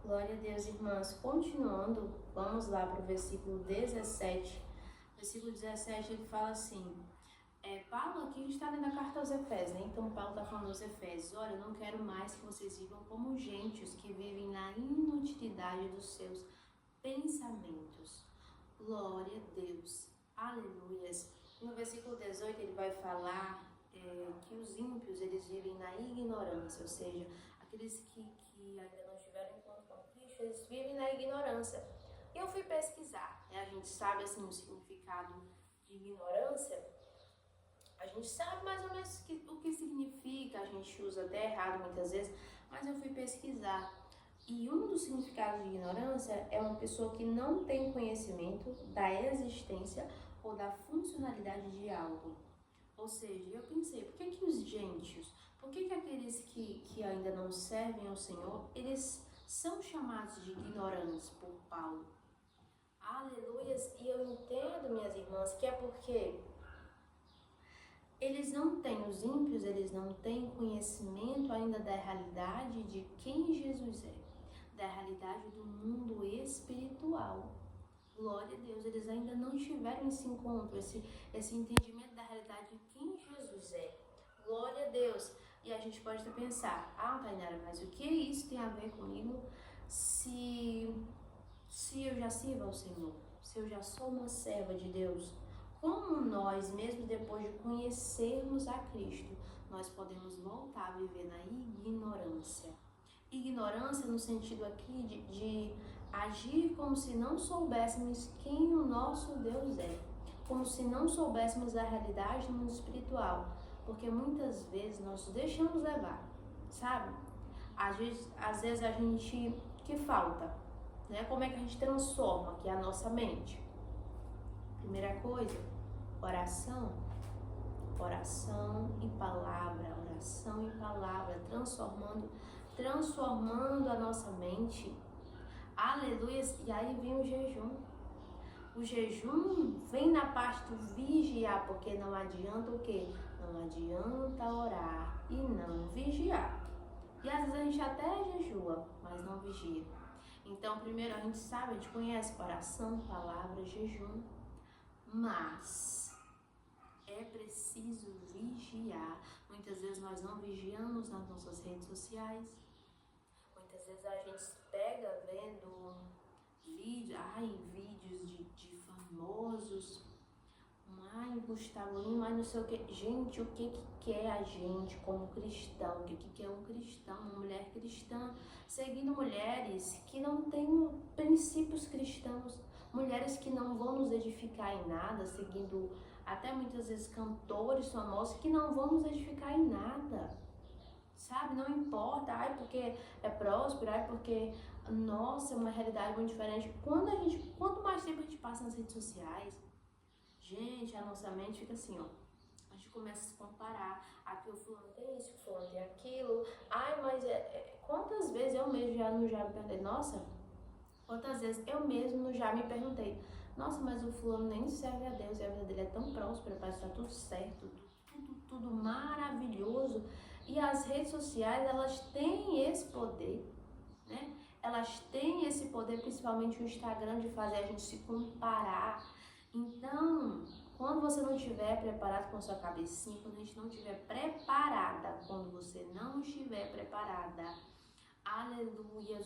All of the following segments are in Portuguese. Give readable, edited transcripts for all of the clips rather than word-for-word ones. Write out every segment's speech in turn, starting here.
Glória a Deus, irmãs. Continuando, vamos lá para o versículo 17. Versículo 17, ele fala assim, Paulo aqui está lendo a carta aos Efésios, né? Então Paulo está falando aos Efésios, olha, eu não quero mais que vocês vivam como gentios que vivem na inutilidade dos seus pensamentos. Glória a Deus. Aleluias. No versículo 18 ele vai falar que os ímpios, eles vivem na ignorância, ou seja, aqueles que ainda não tiveram encontro com Cristo, eles vivem na ignorância. E eu fui pesquisar, né? A gente sabe assim o significado de ignorância, a gente sabe mais ou menos o que significa, a gente usa até errado muitas vezes, mas eu fui pesquisar. E um dos significados de ignorância é uma pessoa que não tem conhecimento da existência ou da funcionalidade de algo. Ou seja, eu pensei, por que os gentios, por que aqueles que ainda não servem ao Senhor, eles são chamados de ignorantes por Paulo? Aleluias! E eu entendo, minhas irmãs, que é porque eles não têm, os ímpios, eles não têm conhecimento ainda da realidade de quem Jesus é, da realidade do mundo espiritual. Glória a Deus, eles ainda não tiveram esse encontro, esse entendimento da realidade de quem Jesus é. Glória a Deus. E a gente pode até pensar, Tainara, mas o que isso tem a ver comigo se eu já sirvo ao Senhor, se eu já sou uma serva de Deus? Como nós, mesmo depois de conhecermos a Cristo, nós podemos voltar a viver na ignorância? Ignorância no sentido aqui de agir como se não soubéssemos quem o nosso Deus é, como se não soubéssemos a realidade do mundo espiritual, porque muitas vezes nós deixamos levar, sabe? Às vezes a gente, que falta, né? Como é que a gente transforma aqui a nossa mente? Primeira coisa, oração e palavra, transformando a nossa mente. Aleluia. E aí vem o jejum. O jejum vem na parte do vigiar, porque não adianta o quê? Não adianta orar e não vigiar. E às vezes a gente até jejua, mas não vigia. Então, primeiro a gente sabe, a gente conhece oração, palavra, jejum, mas é preciso vigiar. Muitas vezes nós não vigiamos nas nossas redes sociais. Muitas vezes a gente pega vendo vídeos de famosos, Gustavo Lima, não sei o que. Gente, o que é a gente como cristão? O que é um cristão, uma mulher cristã, seguindo mulheres que não têm princípios cristãos, mulheres que não vão nos edificar em nada, seguindo até muitas vezes cantores famosos que não vão nos edificar em nada, sabe? Não importa, porque é próspero, porque, nossa, é uma realidade muito diferente. Quanto mais tempo a gente passa nas redes sociais, gente, a nossa mente fica assim, ó. A gente começa a se comparar. Aqui o fulano tem isso, o fulano tem aquilo. Mas quantas vezes eu mesmo já me perguntei, nossa, quantas vezes eu mesmo já me perguntei, nossa, mas o fulano nem serve a Deus e a vida dele é tão próspera, parece que tá tudo certo, tudo maravilhoso. E as redes sociais, elas têm esse poder, né? Elas têm esse poder, principalmente o Instagram, de fazer a gente se comparar. Então, quando você não estiver preparado com a sua cabecinha, quando a gente não estiver preparada, quando você não estiver preparada, aleluia,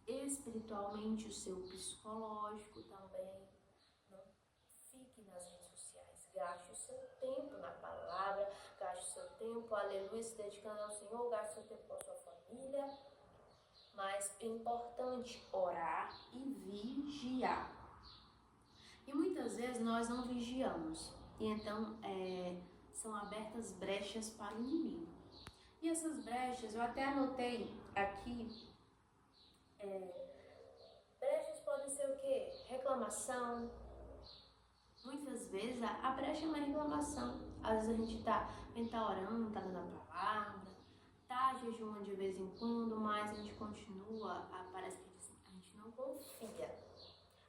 espiritualmente, o seu psicológico também, não fique nas redes sociais, gaste o seu tempo na palavra, gaste o seu tempo, aleluia, se dedicando ao Senhor, gaste o seu tempo com a sua família, mas é importante orar e vigiar. E muitas vezes nós não vigiamos, e então são abertas brechas para o inimigo. E essas brechas, eu até anotei aqui, brechas podem ser o quê? Reclamação. Muitas vezes a brecha é uma reclamação. Às vezes a gente tá orando, tá dando a palavra, tá jejuando de vez em quando, mas a gente continua, parece que a gente não confia.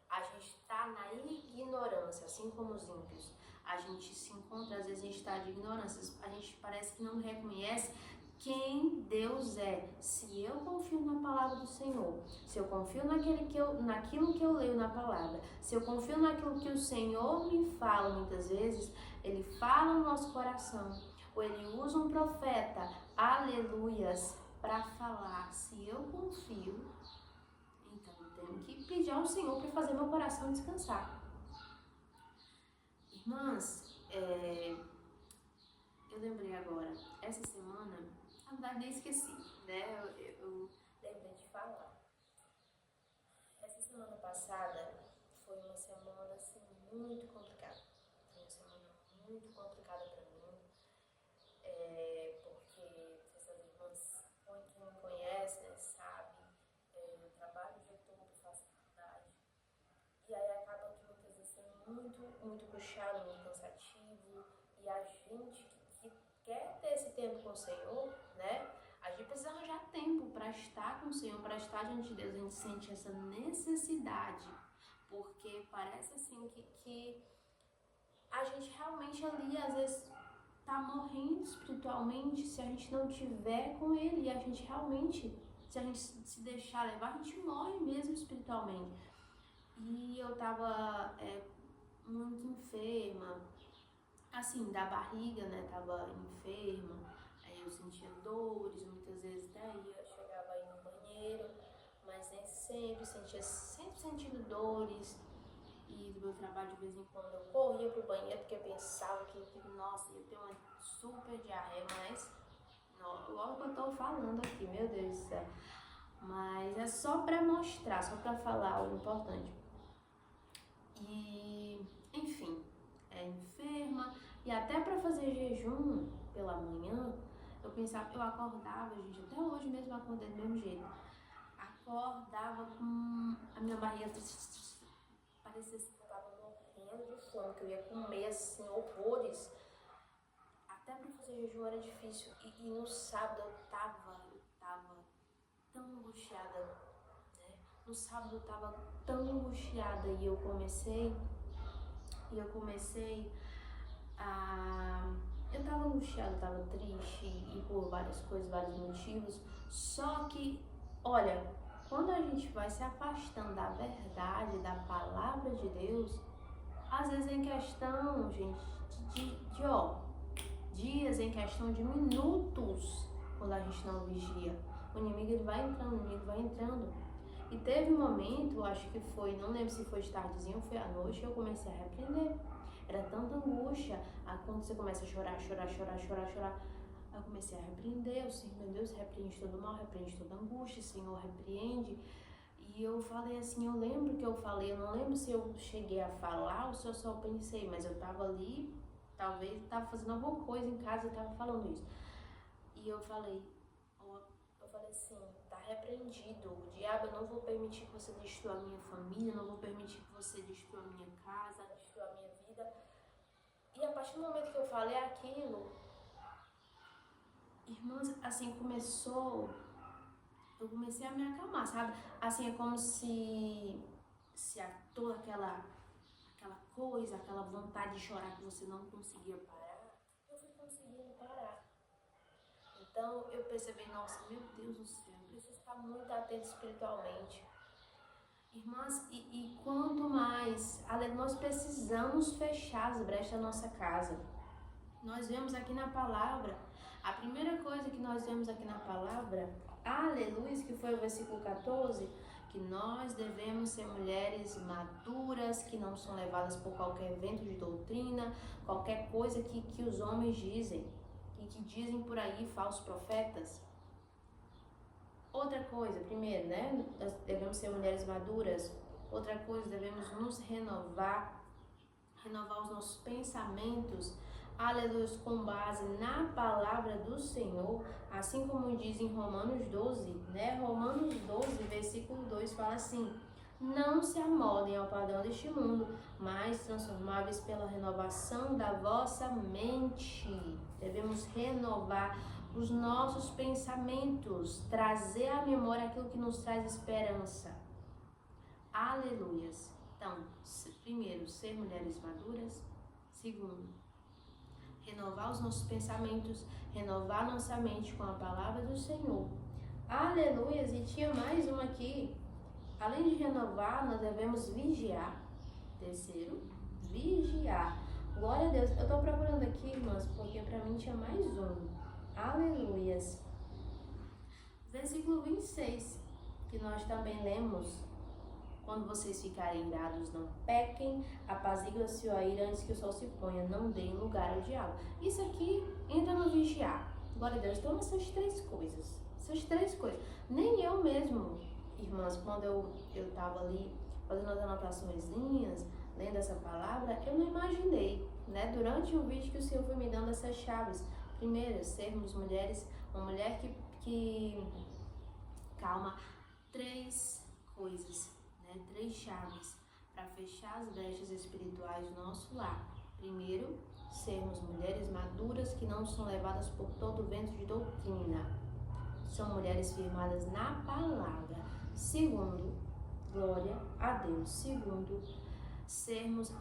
A gente está na ignorância, assim como os ímpios. A gente se encontra, às vezes a gente está de ignorância, a gente parece que não reconhece quem Deus é. Se eu confio na palavra do Senhor, se eu confio naquilo que eu leio na palavra, se eu confio naquilo que o Senhor me fala muitas vezes, Ele fala no nosso coração, ou Ele usa um profeta, aleluias, para falar. Se eu confio, então eu tenho que pedir ao Senhor para fazer meu coração descansar. Irmãs, eu lembrei agora, essa semana, na verdade nem esqueci, né? Eu lembrei de falar. Essa semana passada foi uma semana assim muito complicada. Foi uma semana muito complicada para mim, porque essas irmãs, quem me conhece, né, sabe, eu trabalho o dia todo, faço faculdade, e aí acaba que muitas vezes sendo muito puxado, muito cansativo, e a gente que quer ter esse tempo com o Senhor, né? A gente precisa arranjar tempo para estar com o Senhor, para estar diante de Deus. A gente sente essa necessidade, porque parece assim que a gente realmente ali, às vezes, tá morrendo espiritualmente se a gente não tiver com Ele. E a gente realmente, se a gente se deixar levar, a gente morre mesmo espiritualmente. E eu tava muito enferma, assim, da barriga, né? Tava enferma, aí eu sentia dores, muitas vezes daí eu chegava aí no banheiro, mas nem sempre sentindo dores. E do meu trabalho, de vez em quando, eu corria pro banheiro porque eu pensava que nossa, ia ter uma super diarreia, mas logo que eu tô falando aqui, meu Deus do céu. Mas é só pra mostrar, só pra falar algo importante. E, enfim, enferma. E até pra fazer jejum pela manhã, eu pensava, eu acordava, gente, até hoje mesmo eu acordei do mesmo jeito. Acordava com a minha barriga, parecia que eu tava morrendo de fome, que eu ia comer assim, horrores. Até pra fazer jejum era difícil. E no sábado eu tava tão angustiada, né? No sábado eu tava tão angustiada e eu comecei a... Eu tava angustiada, tava triste e por várias coisas, vários motivos. Só que, olha, quando a gente vai se afastando da verdade, da palavra de Deus, às vezes em questão, gente, dias, em questão de minutos, quando a gente não vigia, o inimigo ele vai entrando. E teve um momento, acho que foi, não lembro se foi de tardezinha ou foi à noite, eu comecei a repreender. Era tanta angústia, quando você começa a chorar, eu comecei a repreender, eu disse, meu Deus, repreende todo mal, repreende toda angústia, Senhor, repreende. E eu falei assim, eu lembro que eu falei, eu não lembro se eu cheguei a falar ou se eu só pensei, mas eu tava ali, talvez tava fazendo alguma coisa em casa e tava falando isso. E eu falei assim, tá repreendido, o diabo, eu não vou permitir que você destrua a minha família, não vou permitir que você destrua a minha casa, destrua a minha vida. E a partir do momento que eu falei aquilo, irmãs, assim, eu comecei a me acalmar, sabe? Assim, é como se toda aquela coisa, aquela vontade de chorar que você não conseguia parar, eu fui conseguindo parar. Então eu percebi, nossa, meu Deus do céu, eu preciso estar muito atento espiritualmente. Irmãs, e quanto mais, além, nós precisamos fechar as brechas da nossa casa. Nós vemos aqui na palavra, a primeira coisa que nós vemos aqui na palavra, aleluia, que foi o versículo 14, que nós devemos ser mulheres maduras, que não são levadas por qualquer vento de doutrina, qualquer coisa que os homens dizem, e que dizem por aí falsos profetas. Outra coisa, primeiro, né, nós devemos ser mulheres maduras. Outra coisa, devemos nos renovar os nossos pensamentos, aleluia, com base na palavra do Senhor, assim como diz em Romanos 12, né? Romanos 12, versículo 2 fala assim: não se amoldem ao padrão deste mundo, mas transformáveis pela renovação da vossa mente. Devemos renovar os nossos pensamentos, trazer à memória aquilo que nos traz esperança. Aleluias. Então, primeiro, ser mulheres maduras. Segundo, renovar os nossos pensamentos, renovar nossa mente com a palavra do Senhor. Aleluias! E tinha mais uma aqui. Além de renovar, nós devemos vigiar. Terceiro, vigiar. Glória a Deus. Eu estou procurando aqui, irmãs, porque para mim tinha mais um. Aleluias. Versículo 26, que nós também lemos. Quando vocês ficarem irados, não pequem, apazigua-se a ira antes que o sol se ponha, não deem lugar ao diabo. Isso aqui entra no vigiar. Glória a Deus. Então, essas três coisas. Nem eu mesmo, irmãs, quando eu estava ali fazendo as anotaçõezinhas, lendo essa palavra, eu não imaginei, né? Durante o vídeo que o Senhor foi me dando essas chaves. Primeiro, sermos mulheres, uma mulher que calma, três coisas, né? Três chaves para fechar as brechas espirituais do nosso lar. Primeiro, sermos mulheres maduras que não são levadas por todo o vento de doutrina. São mulheres firmadas na palavra. Segundo, glória a Deus. Segundo, sermos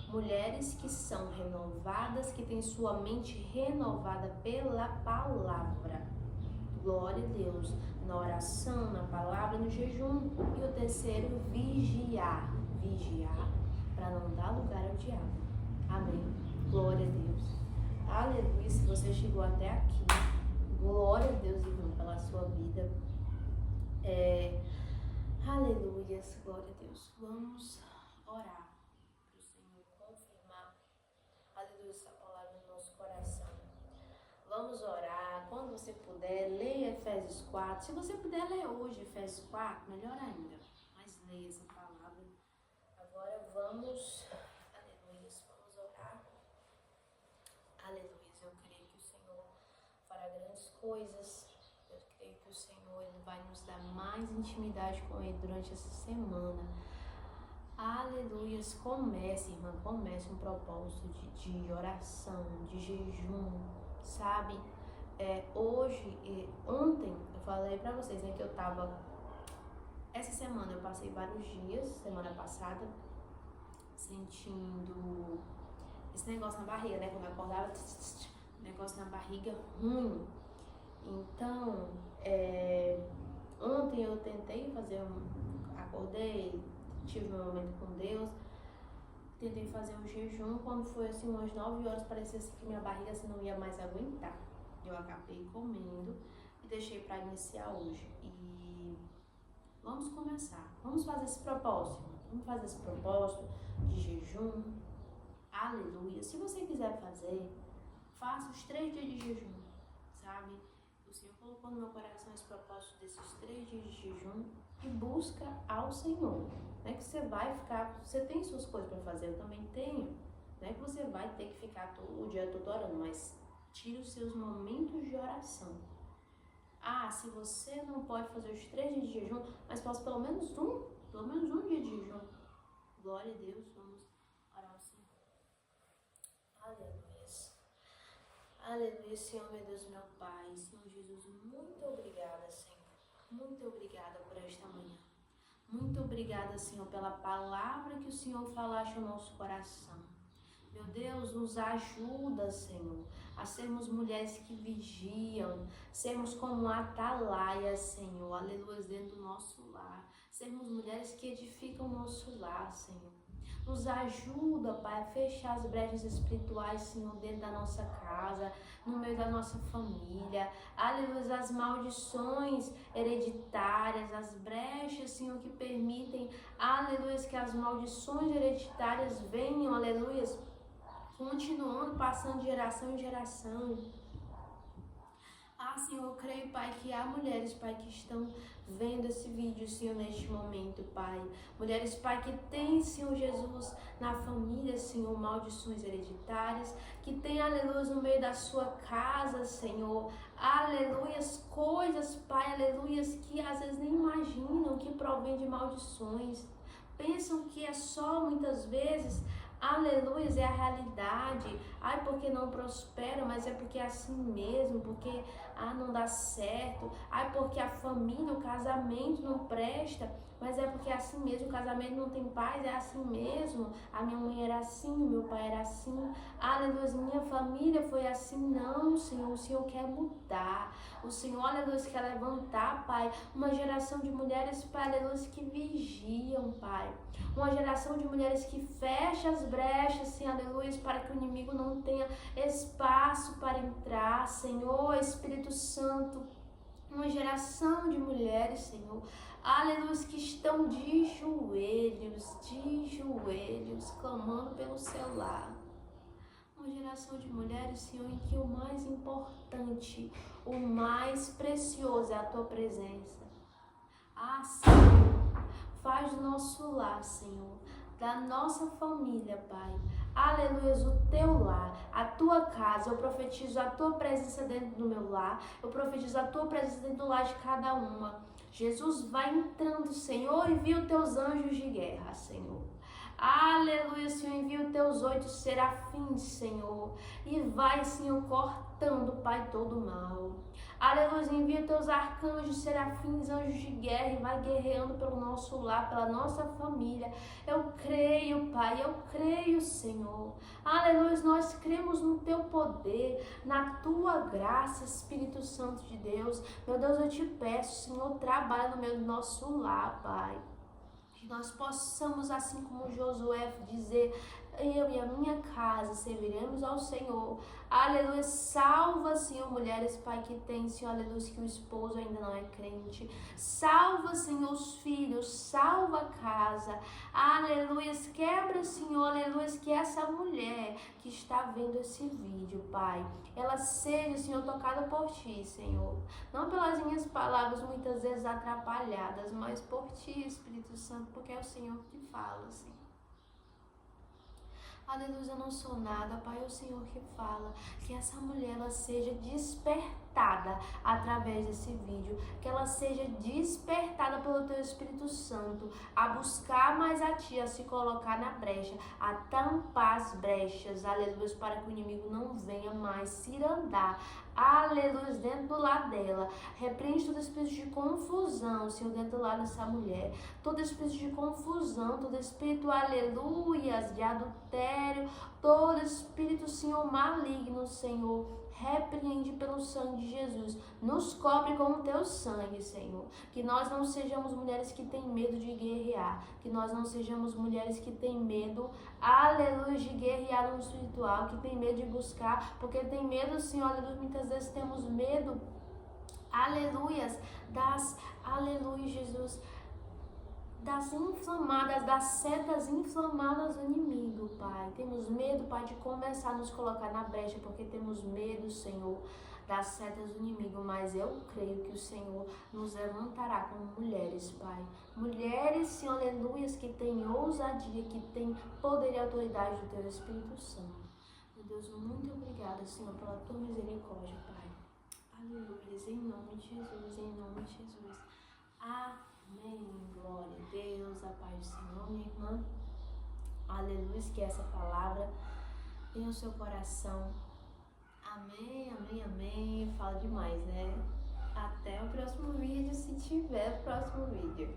mulheres que são renovadas, que têm sua mente renovada pela palavra. Glória a Deus. Na oração, na palavra, no jejum. E o terceiro, vigiar. Vigiar para não dar lugar ao diabo. Amém. Glória a Deus. Aleluia. Se você chegou até aqui, glória a Deus, irmão, pela sua vida. Aleluias. Glória a Deus. Vamos orar para o Senhor confirmar, aleluia, essa palavra no nosso coração. Vamos orar. Quando você puder, leia Efésios 4. Se você puder ler hoje Efésios 4, melhor ainda. Mas leia essa palavra. Agora vamos, aleluia, vamos orar. Aleluia, eu creio que o Senhor fará grandes coisas. Eu creio que o Senhor Ele vai nos dar mais intimidade com Ele durante essa semana. Aleluias, comece, irmã, comece um propósito de oração, de jejum, sabe? Ontem eu falei pra vocês, né, que eu tava, essa semana eu passei vários dias, semana passada, sentindo esse negócio na barriga, né, quando eu acordava, negócio na barriga ruim. Então, ontem eu tentei acordei, tive meu momento com Deus, tentei fazer um jejum. Quando foi assim umas 9 horas, parecia assim que minha barriga assim, não ia mais aguentar. Eu acabei comendo e deixei para iniciar hoje. E vamos começar, vamos fazer esse propósito, de jejum. Aleluia. Se você quiser fazer, faça os 3 dias de jejum, sabe? O Senhor colocou no meu coração esse propósito desses 3 dias de jejum e busca ao Senhor. Não é que você vai ficar, você tem suas coisas para fazer, eu também tenho. Não é que você vai ter que ficar o dia todo orando, mas tire os seus momentos de oração. Se você não pode fazer os 3 dias de jejum, mas posso pelo menos um dia de jejum. Glória a Deus, vamos orar ao Senhor. Aleluia. Aleluia, Senhor, meu Deus, meu Pai. Senhor Jesus, muito obrigada, Senhor. Muito obrigada por esta manhã. Muito obrigada, Senhor, pela palavra que o Senhor falaste ao nosso coração. Meu Deus, nos ajuda, Senhor, a sermos mulheres que vigiam, sermos como atalaias, Senhor, aleluia, dentro do nosso lar. Sermos mulheres que edificam o nosso lar, Senhor. Nos ajuda, Pai, a fechar as brechas espirituais, Senhor, dentro da nossa casa, no meio da nossa família. Aleluia, as maldições hereditárias, as brechas, Senhor, que permitem, aleluia, que as maldições hereditárias venham, aleluia, continuando, passando de geração em geração. Senhor, eu creio, Pai, que há mulheres, Pai, que estão vendo esse vídeo, Senhor, neste momento, Pai. Mulheres, Pai, que têm, Senhor Jesus, na família, Senhor, maldições hereditárias, que tem, aleluia, no meio da sua casa, Senhor, aleluia, coisas, Pai, aleluia, que às vezes nem imaginam que provém de maldições. Pensam que é só, muitas vezes, aleluia, é a realidade. Porque não prospera, mas é porque é assim mesmo, porque ah, não dá certo, ah, porque a família, o casamento não presta, mas é porque é assim mesmo, o casamento não tem paz, é assim mesmo, a minha mãe era assim, o meu pai era assim, aleluia, minha família foi assim, não, Senhor, o Senhor quer mudar, o Senhor, aleluia, quer levantar, Pai, uma geração de mulheres, Pai, aleluia, que vigiam, Pai, uma geração de mulheres que fecha as brechas, Senhor, aleluia, para que o inimigo não tenha espaço para entrar, Senhor, Espírito Santo, uma geração de mulheres, Senhor, aleluia, que estão de joelhos, clamando pelo seu lar. Uma geração de mulheres, Senhor, em que o mais importante, o mais precioso é a tua presença. Ah, Senhor, faz do nosso lar, Senhor, da nossa família, Pai, aleluia, o teu lar, a tua casa. Eu profetizo a tua presença dentro do meu lar, eu profetizo a tua presença dentro do lar de cada uma. Jesus, vai entrando, Senhor, envia os teus anjos de guerra, Senhor. Aleluia, Senhor, envia os teus 8 serafins, Senhor, e vai, Senhor, cortando, Pai, todo o mal. Aleluia, envia teus arcanjos, serafins, anjos de guerra e vai guerreando pelo nosso lar, pela nossa família. Eu creio, Pai, eu creio, Senhor. Aleluia, nós cremos no teu poder, na tua graça, Espírito Santo de Deus. Meu Deus, eu te peço, Senhor, trabalha no meio do nosso lar, Pai. Que nós possamos, assim como Josué, dizer: eu e a minha casa serviremos ao Senhor. Aleluia, salva, Senhor, mulheres, Pai, que tem, Senhor, aleluia, que o esposo ainda não é crente. Salva, Senhor, os filhos, salva a casa. Aleluia, quebra, Senhor, aleluia, que essa mulher que está vendo esse vídeo, Pai, ela seja, Senhor, tocada por Ti, Senhor. Não pelas minhas palavras, muitas vezes atrapalhadas, mas por Ti, Espírito Santo, porque é o Senhor que fala, Senhor. Aleluia, eu não sou nada, Pai, é o Senhor que fala. Que essa mulher, ela seja despertada através desse vídeo. Que ela seja despertada pelo Teu Espírito Santo a buscar mais a Ti, a se colocar na brecha, a tampar as brechas, aleluia, para que o inimigo não venha mais se andar. Aleluia, dentro do lar dela. Repreende todo espírito de confusão, Senhor, dentro do lar dessa mulher. Todo espírito de confusão, todo espírito, aleluias, de adultério, todo espírito, Senhor, maligno, Senhor. Repreende pelo sangue de Jesus. Nos cobre com o teu sangue, Senhor. Que nós não sejamos mulheres que têm medo de guerrear. Que nós não sejamos mulheres que têm medo, aleluia, de guerrear no espiritual. Que tem medo de buscar. Porque tem medo, Senhor, aleluia. Muitas vezes temos medo, aleluias, aleluia, Jesus, das inflamadas, das setas inflamadas do inimigo, Pai. Temos medo, Pai, de começar a nos colocar na brecha, porque temos medo, Senhor, das setas do inimigo, mas eu creio que o Senhor nos levantará como mulheres, Pai. Mulheres, Senhor, aleluias, que têm ousadia, que têm poder e autoridade do Teu Espírito Santo. Meu Deus, muito obrigada, Senhor, pela Tua misericórdia, Pai. Aleluia, em nome de Jesus, em nome de Jesus. Amém, glória a Deus, a paz do Senhor, minha irmã. Aleluia, que essa palavra tenha o seu coração. Amém, amém, amém. Fala demais, né? Até o próximo vídeo, se tiver próximo vídeo.